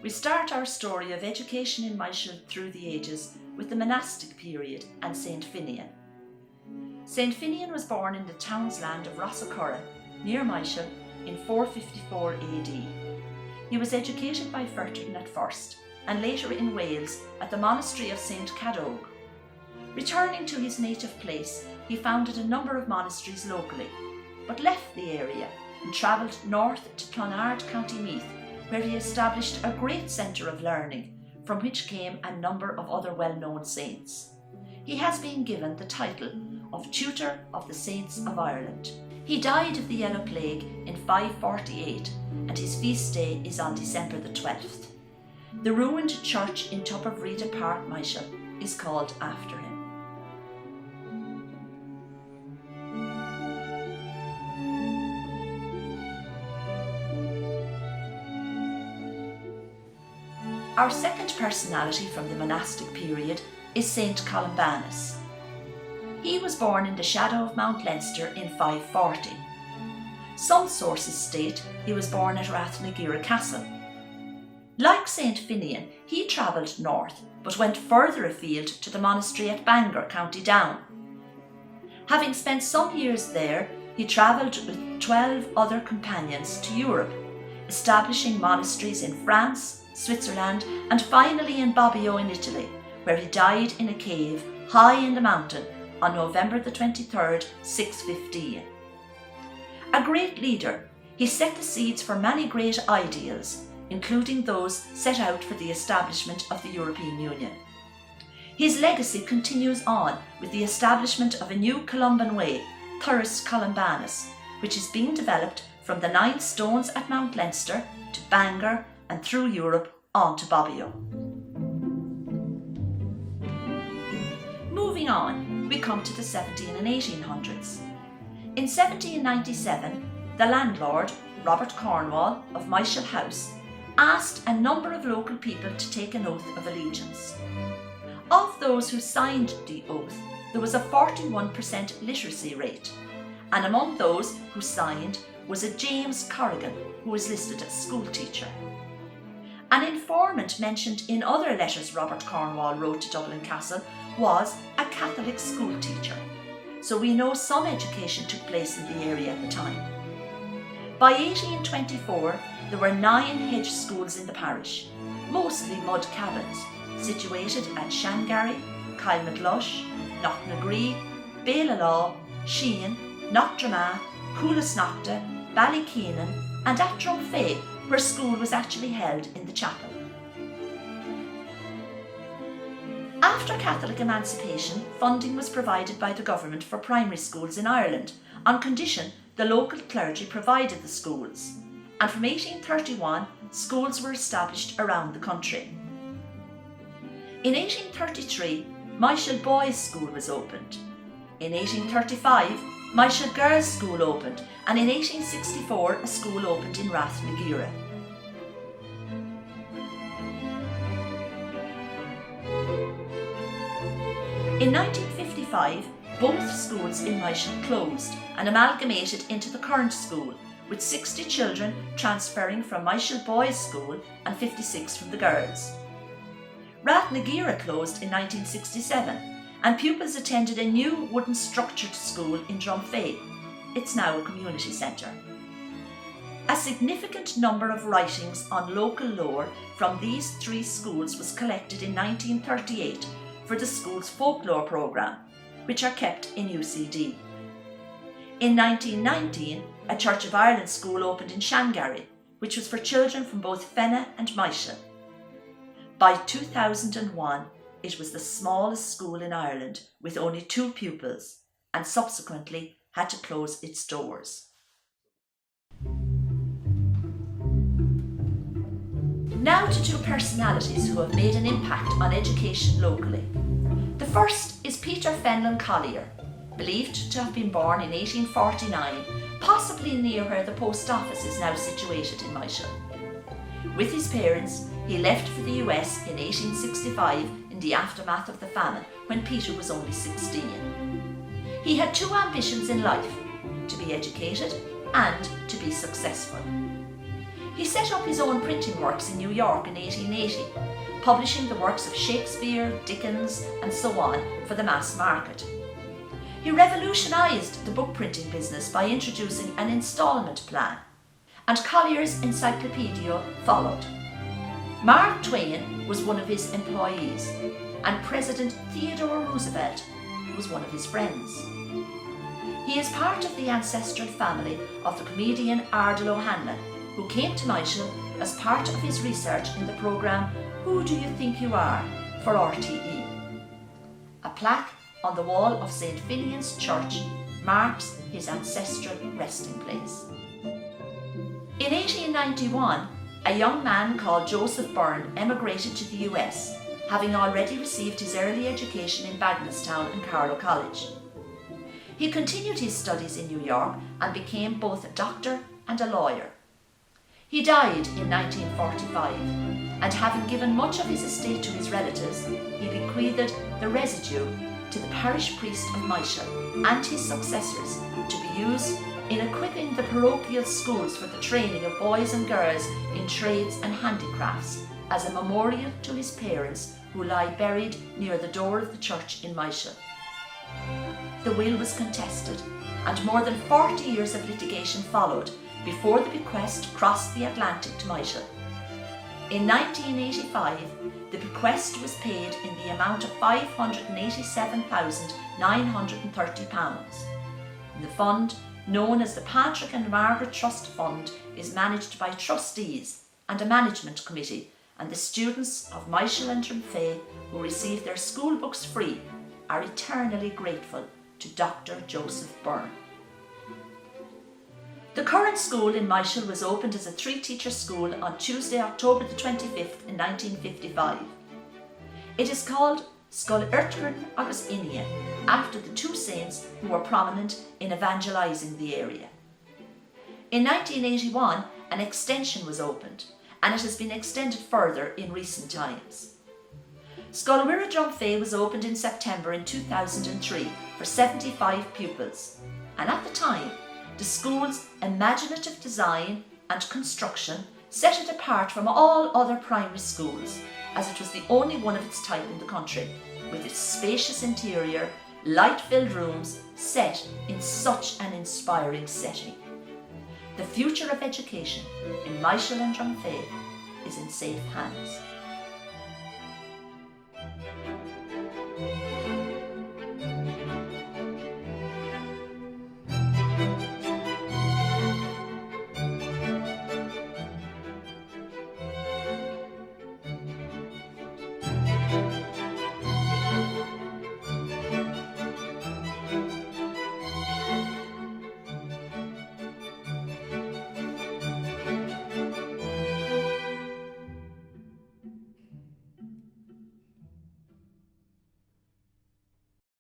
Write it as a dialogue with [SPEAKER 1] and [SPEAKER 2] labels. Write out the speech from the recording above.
[SPEAKER 1] We start our story of education in Myshall through the ages with the monastic period and St. Finian. St. Finian was born in the townsland of Rossacurra, near Myshall, in 454 AD. He was educated by Fertun at first, and later in Wales at the monastery of St. Cadog. Returning to his native place, he founded a number of monasteries locally, but left the area and travelled north to Clonard, County Meath, where he established a great centre of learning, from which came a number of other well-known saints. He has been given the title of Tutor of the Saints of Ireland. He died of the Yellow Plague in 548, and his feast day is on December the 12th. The ruined church in Tupavrida Park, Myshall, is called after him. Our second personality from the monastic period is Saint Columbanus. He was born in the shadow of Mount Leinster in 540. Some sources state he was born at Rathnagira Castle. Like St. Finian, he travelled north, but went further afield to the monastery at Bangor, County Down. Having spent some years there, he travelled with 12 other companions to Europe, establishing monasteries in France, Switzerland, and finally in Bobbio in Italy, where he died in a cave high in the mountain on November the 23rd, 615. A great leader, he set the seeds for many great ideals, including those set out for the establishment of the European Union. His legacy continues on with the establishment of a new Columban way, Thuris Columbanus, which is being developed from the 9 stones at Mount Leinster to Bangor and through Europe on to Bobbio. Moving on, we come to the 17 and 1800s. In 1797, the landlord, Robert Cornwall of Myshall House, asked a number of local people to take an oath of allegiance. Of those who signed the oath, there was a 41% literacy rate, and among those who signed was a James Corrigan, who was listed as schoolteacher. An informant mentioned in other letters Robert Cornwall wrote to Dublin Castle was a Catholic schoolteacher, so we know some education took place in the area at the time. By 1824, there were 9 hedge schools in the parish, mostly mud cabins, situated at Shangarry, Kilmaclush, Knocknagree, Balalaw, Sheehan, Knockdramagh, Coolasnocta, Ballykeenan, and at Drumfay, where school was actually held in the chapel. After Catholic emancipation, funding was provided by the government for primary schools in Ireland, on condition the local clergy provided the schools, and from 1831 schools were established around the country. In 1833, Myshall Boys' School was opened. In 1835, Myshall Girls' School opened, and in 1864 a school opened in Rathnagira. In 1955, both schools in Myshall closed and amalgamated into the current school, with 60 children transferring from Myshall Boys' School and 56 from the girls. Rathnagira closed in 1967, and pupils attended a new wooden structured school in Drumfay. It's now a community centre. A significant number of writings on local lore from these 3 schools was collected in 1938 for the school's folklore programme, which are kept in UCD. In 1919, a Church of Ireland school opened in Shangarry, which was for children from both Fenagh and Myshall. By 2001, it was the smallest school in Ireland with only 2 pupils, and subsequently had to close its doors. Now to 2 personalities who have made an impact on education locally. The first is Peter Fenlon Collier, believed to have been born in 1849, possibly near where the post office is now situated in Myshall. With his parents, he left for the US in 1865 in the aftermath of the famine, when Peter was only 16. He had 2 ambitions in life: to be educated and to be successful. He set up his own printing works in New York in 1880, publishing the works of Shakespeare, Dickens, and so on for the mass market. He revolutionised the book printing business by introducing an instalment plan, and Collier's Encyclopedia followed. Mark Twain was one of his employees, and President Theodore Roosevelt was one of his friends. He is part of the ancestral family of the comedian Ardal O'Hanlon, who came to Myshall as part of his research in the programme Who Do You Think You Are for RTE. A plaque on the wall of St. Finian's Church marks his ancestral resting place. In 1891, a young man called Joseph Byrne emigrated to the US, having already received his early education in Bagenalstown and Carlow College. He continued his studies in New York and became both a doctor and a lawyer. He died in 1945, and having given much of his estate to his relatives, he bequeathed the residue to the parish priest of Myshall and his successors to be used in equipping the parochial schools for the training of boys and girls in trades and handicrafts as a memorial to his parents who lie buried near the door of the church in Myshall. The will was contested, and more than 40 years of litigation followed before the bequest crossed the Atlantic to Myshall. In 1985, the bequest was paid in the amount of £587,930. The fund, known as the Patrick and Margaret Trust Fund, is managed by trustees and a management committee, and the students of Myshall and Drumfay who receive their school books free are eternally grateful to Dr. Joseph Byrne. The current school in Myshall was opened as a 3-teacher school on Tuesday, October the 25th in 1955. It is called Scoil Urtgern agus Inian, after the 2 saints who were prominent in evangelising the area. In 1981, an extension was opened, and it has been extended further in recent times. Scoil Mhuire Drumfay was opened in September in 2003 for 75 pupils, and at the time, the school's imaginative design and construction set it apart from all other primary schools, as it was the only one of its type in the country, with its spacious interior, light-filled rooms set in such an inspiring setting. The future of education in Myshall and Drumfay is in safe hands.